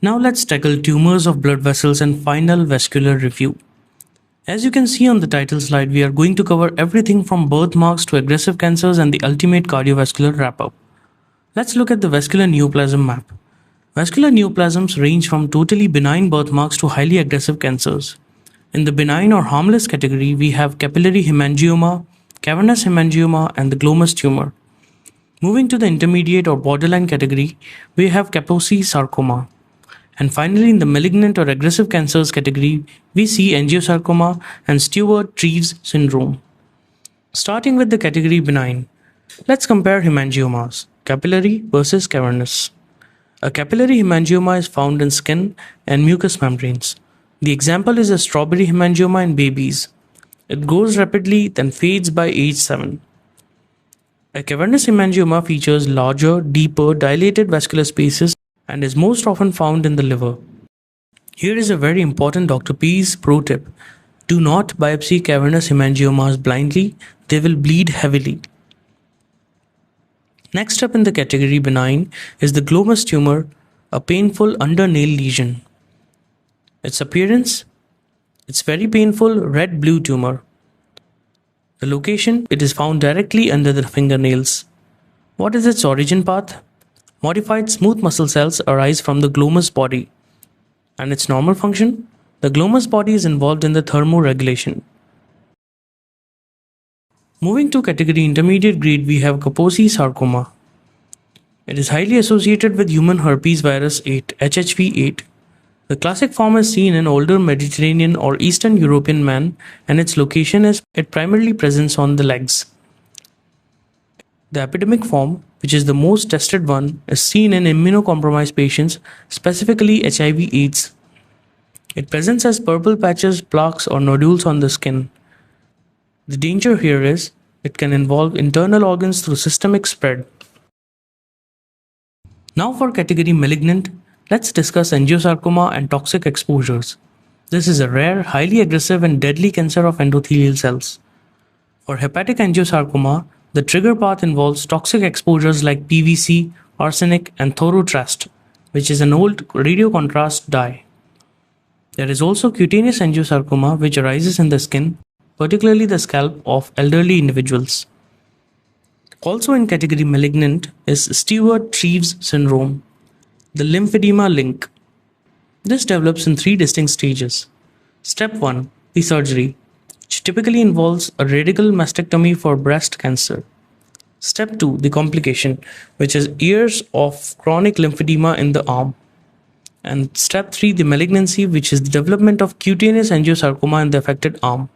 Now let's tackle tumors of blood vessels and final vascular review. As you can see on the title slide, we are going to cover everything from birthmarks to aggressive cancers and the ultimate cardiovascular wrap-up. Let's look at the vascular neoplasm map. Vascular neoplasms range from totally benign birthmarks to highly aggressive cancers. In the benign or harmless category, we have capillary hemangioma, cavernous hemangioma, and the glomus tumor. Moving to the intermediate or borderline category, we have Kaposi sarcoma. And finally, in the malignant or aggressive cancers category, we see angiosarcoma and Stewart-Treves syndrome. Starting with the category benign, let's compare hemangiomas, capillary versus cavernous. A capillary hemangioma is found in skin and mucous membranes. The example is a strawberry hemangioma in babies. It grows rapidly, then fades by age 7. A cavernous hemangioma features larger, deeper, dilated vascular spaces and is most often found in the liver. Here is a very important Dr. P's pro tip. Do not biopsy cavernous hemangiomas blindly, they will bleed heavily. Next up in the category benign is the glomus tumor, a painful under-nail lesion. Its appearance? It's very painful red-blue tumor. The location? It is found directly under the fingernails. What is its origin path? Modified smooth muscle cells arise from the glomus body. And its normal function? The glomus body is involved in the thermoregulation. Moving to category intermediate grade, we have Kaposi sarcoma. It is highly associated with human herpes virus 8, HHV8. The classic form is seen in older Mediterranean or Eastern European men, and its location is it primarily presents on the legs. The epidemic form, which is the most tested one, is seen in immunocompromised patients, specifically HIV/AIDS. It presents as purple patches, plaques, or nodules on the skin. The danger here is it can involve internal organs through systemic spread. Now for category malignant, let's discuss angiosarcoma and toxic exposures. This is a rare, highly aggressive and deadly cancer of endothelial cells. For hepatic angiosarcoma, the trigger path involves toxic exposures like PVC, arsenic, and thorotrast, which is an old radiocontrast dye. There is also cutaneous angiosarcoma, which arises in the skin, particularly the scalp of elderly individuals. Also in category malignant is Stewart-Treves syndrome, the lymphedema link. This develops in 3 distinct stages. Step 1, the surgery, which typically involves a radical mastectomy for breast cancer. Step 2, the complication, which is years of chronic lymphedema in the arm. And step 3, the malignancy, which is the development of cutaneous angiosarcoma in the affected arm.